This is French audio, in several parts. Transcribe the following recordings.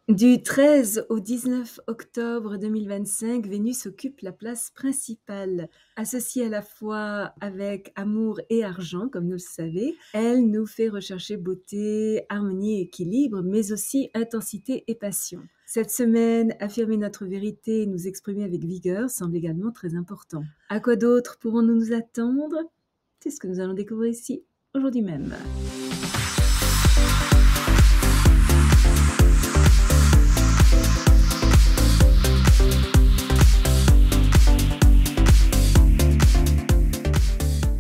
Du 13 au 19 octobre 2025, Vénus occupe la place principale. Associée à la fois avec amour et argent, comme nous le savez, elle nous fait rechercher beauté, harmonie et équilibre, mais aussi intensité et passion. Cette semaine, affirmer notre vérité et nous exprimer avec vigueur semble également très important. À quoi d'autre pourrons-nous nous attendre? C'est ce que nous allons découvrir ici, aujourd'hui même.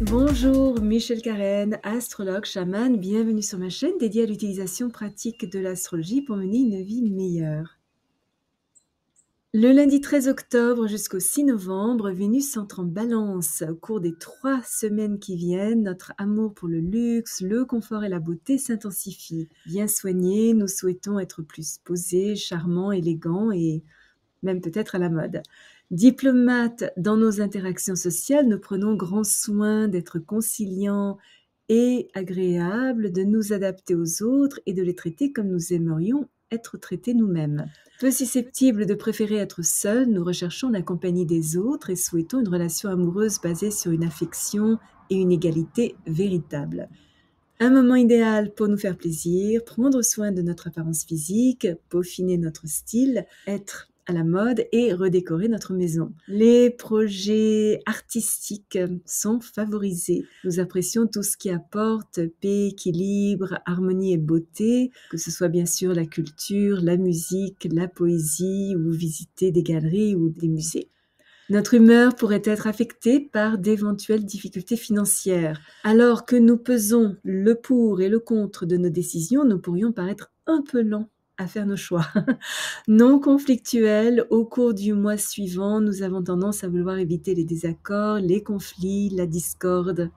Bonjour, Michel Carène, astrologue, chamane, bienvenue sur ma chaîne dédiée à l'utilisation pratique de l'astrologie pour mener une vie meilleure. Le lundi 13 octobre jusqu'au 6 novembre, Vénus entre en balance. Au cours des 3 semaines qui viennent, notre amour pour le luxe, le confort et la beauté s'intensifie. Bien soigné, nous souhaitons être plus posés, charmants, élégants et même peut-être à la mode. Diplomates dans nos interactions sociales, nous prenons grand soin d'être conciliants et agréables, de nous adapter aux autres et de les traiter comme nous aimerions être traités nous-mêmes. Peu susceptibles de préférer être seuls, nous recherchons la compagnie des autres et souhaitons une relation amoureuse basée sur une affection et une égalité véritable. Un moment idéal pour nous faire plaisir, prendre soin de notre apparence physique, peaufiner notre style, être à la mode et redécorer notre maison. Les projets artistiques sont favorisés. Nous apprécions tout ce qui apporte paix, équilibre, harmonie et beauté, que ce soit bien sûr la culture, la musique, la poésie ou visiter des galeries ou des musées. Notre humeur pourrait être affectée par d'éventuelles difficultés financières. Alors que nous pesons le pour et le contre de nos décisions, nous pourrions paraître un peu lents à faire nos choix. Non conflictuels, au cours du mois suivant, nous avons tendance à vouloir éviter les désaccords, les conflits, la discorde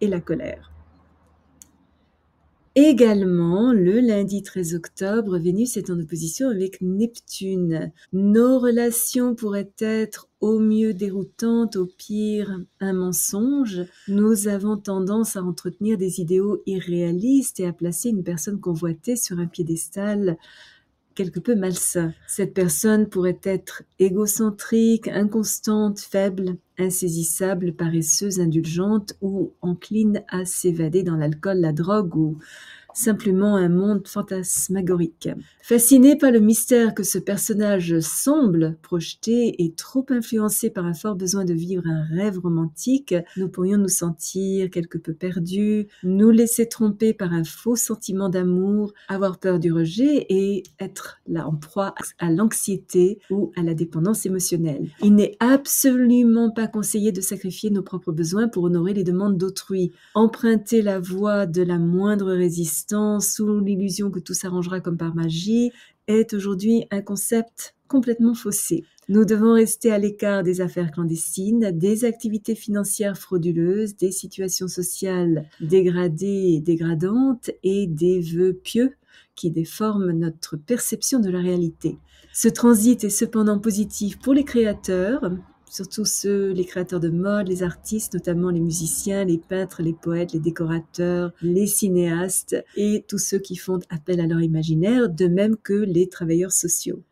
et la colère. Également, le lundi 13 octobre, Vénus est en opposition avec Neptune. Nos relations pourraient être au mieux déroutantes, au pire un mensonge. Nous avons tendance à entretenir des idéaux irréalistes et à placer une personne convoitée sur un piédestal quelque peu malsain. Cette personne pourrait être égocentrique, inconstante, faible, insaisissable, paresseuse, indulgente ou encline à s'évader dans l'alcool, la drogue ou simplement un monde fantasmagorique. Fasciné par le mystère que ce personnage semble projeter et trop influencé par un fort besoin de vivre un rêve romantique, nous pourrions nous sentir quelque peu perdus, nous laisser tromper par un faux sentiment d'amour, avoir peur du rejet et être là en proie à l'anxiété ou à la dépendance émotionnelle. Il n'est absolument pas conseillé de sacrifier nos propres besoins pour honorer les demandes d'autrui. Emprunter la voie de la moindre résistance sous l'illusion que tout s'arrangera comme par magie est aujourd'hui un concept complètement faussé. Nous devons rester à l'écart des affaires clandestines, des activités financières frauduleuses, des situations sociales dégradées et dégradantes et des vœux pieux qui déforment notre perception de la réalité. Ce transit est cependant positif pour les créateurs, surtout les créateurs de mode, les artistes, notamment les musiciens, les peintres, les poètes, les décorateurs, les cinéastes et tous ceux qui font appel à leur imaginaire, de même que les travailleurs sociaux.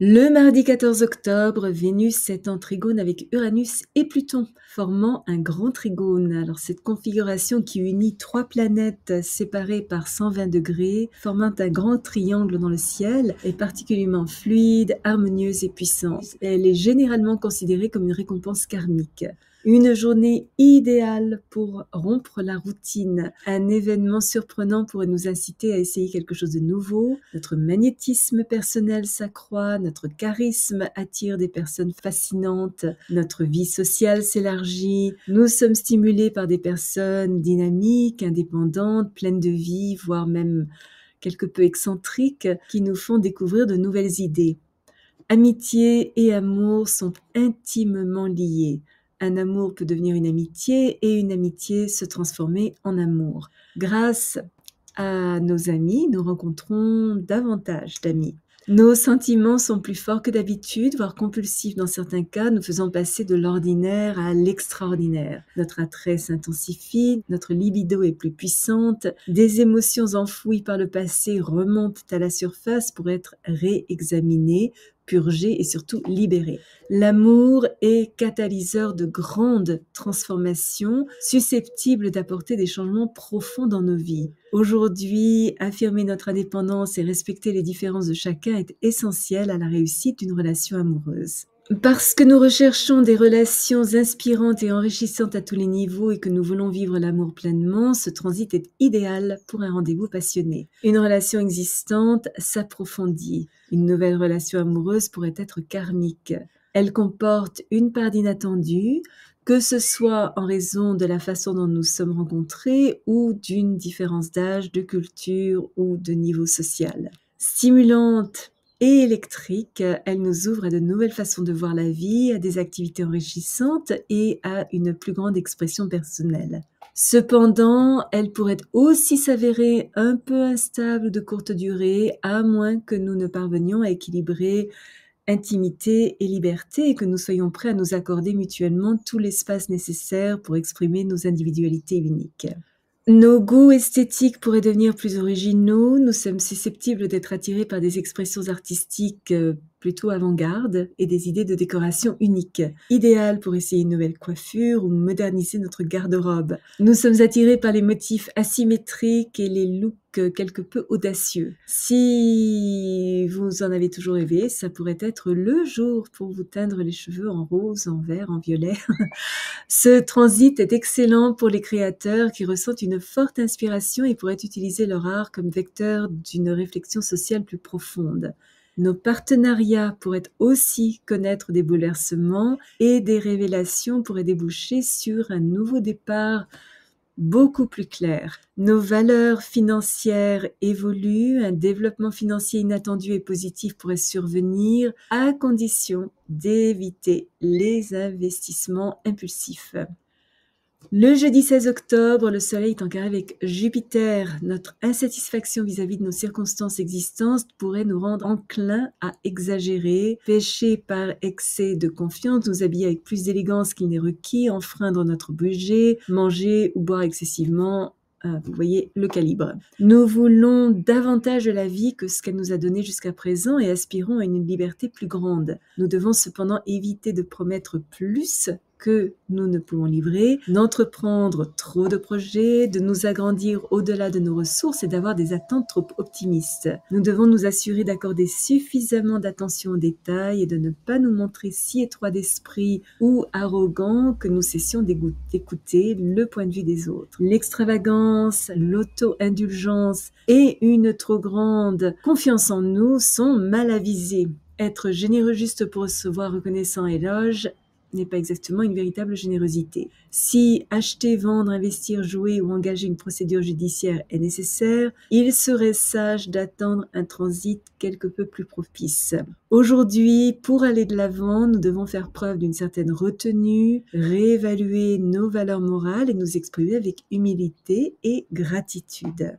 Le mardi 14 octobre, Vénus est en trigone avec Uranus et Pluton, formant un grand trigone. Alors cette configuration qui unit 3 planètes séparées par 120 degrés, formant un grand triangle dans le ciel, est particulièrement fluide, harmonieuse et puissante. Elle est généralement considérée comme une récompense karmique. Une journée idéale pour rompre la routine. Un événement surprenant pourrait nous inciter à essayer quelque chose de nouveau. Notre magnétisme personnel s'accroît, notre charisme attire des personnes fascinantes, notre vie sociale s'élargit. Nous sommes stimulés par des personnes dynamiques, indépendantes, pleines de vie, voire même quelque peu excentriques, qui nous font découvrir de nouvelles idées. Amitié et amour sont intimement liés. Un amour peut devenir une amitié et une amitié se transformer en amour. Grâce à nos amis, nous rencontrons davantage d'amis. Nos sentiments sont plus forts que d'habitude, voire compulsifs dans certains cas, nous faisant passer de l'ordinaire à l'extraordinaire. Notre attrait s'intensifie, notre libido est plus puissante, des émotions enfouies par le passé remontent à la surface pour être réexaminées, purgées et surtout libérées. L'amour est catalyseur de grandes transformations, susceptibles d'apporter des changements profonds dans nos vies. Aujourd'hui, affirmer notre indépendance et respecter les différences de chacun est essentiel à la réussite d'une relation amoureuse. Parce que nous recherchons des relations inspirantes et enrichissantes à tous les niveaux et que nous voulons vivre l'amour pleinement, ce transit est idéal pour un rendez-vous passionné. Une relation existante s'approfondit. Une nouvelle relation amoureuse pourrait être karmique. Elle comporte une part d'inattendu, que ce soit en raison de la façon dont nous sommes rencontrés ou d'une différence d'âge, de culture ou de niveau social. Stimulante et électrique, elle nous ouvre à de nouvelles façons de voir la vie, à des activités enrichissantes et à une plus grande expression personnelle. Cependant, elle pourrait aussi s'avérer un peu instable de courte durée, à moins que nous ne parvenions à équilibrer intimité et liberté et que nous soyons prêts à nous accorder mutuellement tout l'espace nécessaire pour exprimer nos individualités uniques. Nos goûts esthétiques pourraient devenir plus originaux, nous sommes susceptibles d'être attirés par des expressions artistiques plutôt avant-garde et des idées de décoration uniques, idéales pour essayer une nouvelle coiffure ou moderniser notre garde-robe. Nous sommes attirés par les motifs asymétriques et les looks quelque peu audacieux. Si vous en avez toujours rêvé, ça pourrait être le jour pour vous teindre les cheveux en rose, en vert, en violet. Ce transit est excellent pour les créateurs qui ressentent une forte inspiration et pourraient utiliser leur art comme vecteur d'une réflexion sociale plus profonde. Nos partenariats pourraient aussi connaître des bouleversements et des révélations pourraient déboucher sur un nouveau départ beaucoup plus clair. Nos valeurs financières évoluent, un développement financier inattendu et positif pourrait survenir à condition d'éviter les investissements impulsifs. Le jeudi 16 octobre, le Soleil est en carré avec Jupiter. Notre insatisfaction vis-à-vis de nos circonstances existantes pourrait nous rendre enclins à exagérer, pécher par excès de confiance, nous habiller avec plus d'élégance qu'il n'est requis, enfreindre notre budget, manger ou boire excessivement. Vous voyez le calibre. Nous voulons davantage de la vie que ce qu'elle nous a donné jusqu'à présent et aspirons à une liberté plus grande. Nous devons cependant éviter de promettre plus que nous ne pouvons livrer, d'entreprendre trop de projets, de nous agrandir au-delà de nos ressources et d'avoir des attentes trop optimistes. Nous devons nous assurer d'accorder suffisamment d'attention aux détails et de ne pas nous montrer si étroits d'esprit ou arrogants que nous cessions d'écouter le point de vue des autres. L'extravagance, l'auto-indulgence et une trop grande confiance en nous sont mal avisées. Être généreux juste pour recevoir reconnaissant éloge n'est pas exactement une véritable générosité. Si acheter, vendre, investir, jouer ou engager une procédure judiciaire est nécessaire, il serait sage d'attendre un transit quelque peu plus propice. Aujourd'hui, pour aller de l'avant, nous devons faire preuve d'une certaine retenue, réévaluer nos valeurs morales et nous exprimer avec humilité et gratitude.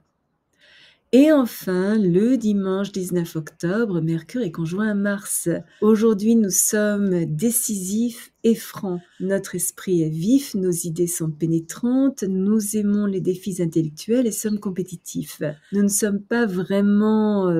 Et enfin, le dimanche 19 octobre, Mercure est conjoint à Mars. Aujourd'hui, nous sommes décisifs et francs. Notre esprit est vif, nos idées sont pénétrantes, nous aimons les défis intellectuels et sommes compétitifs. Nous ne sommes pas vraiment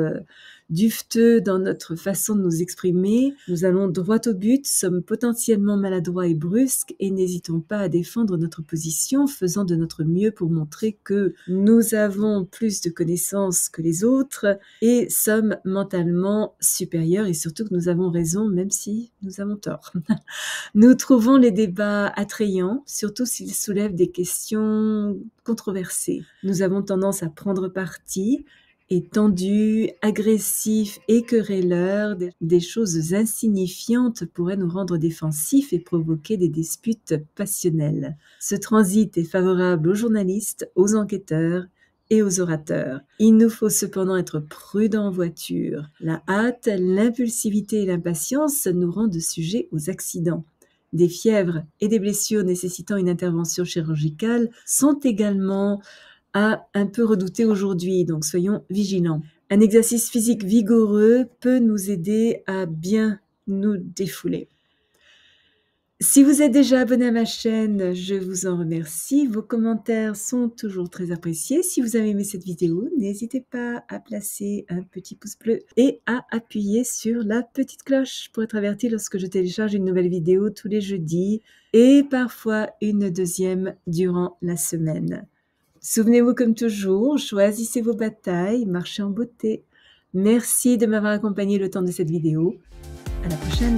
duveteux dans notre façon de nous exprimer. Nous allons droit au but, sommes potentiellement maladroits et brusques et n'hésitons pas à défendre notre position, faisant de notre mieux pour montrer que nous avons plus de connaissances que les autres et sommes mentalement supérieurs et surtout que nous avons raison même si nous avons tort. Nous trouvons les débats attrayants, surtout s'ils soulèvent des questions controversées. Nous avons tendance à prendre parti, et tendu, agressif et querelleur, des choses insignifiantes pourraient nous rendre défensifs et provoquer des disputes passionnelles. Ce transit est favorable aux journalistes, aux enquêteurs et aux orateurs. Il nous faut cependant être prudents en voiture. La hâte, l'impulsivité et l'impatience nous rendent sujets aux accidents. Des fièvres et des blessures nécessitant une intervention chirurgicale sont également à un peu redouter aujourd'hui, donc soyons vigilants. Un exercice physique vigoureux peut nous aider à bien nous défouler. Si vous êtes déjà abonné à ma chaîne, je vous en remercie. Vos commentaires sont toujours très appréciés. Si vous avez aimé cette vidéo, n'hésitez pas à placer un petit pouce bleu et à appuyer sur la petite cloche pour être averti lorsque je télécharge une nouvelle vidéo tous les jeudis et parfois une deuxième durant la semaine. Souvenez-vous comme toujours, choisissez vos batailles, marchez en beauté. Merci de m'avoir accompagné le temps de cette vidéo. À la prochaine!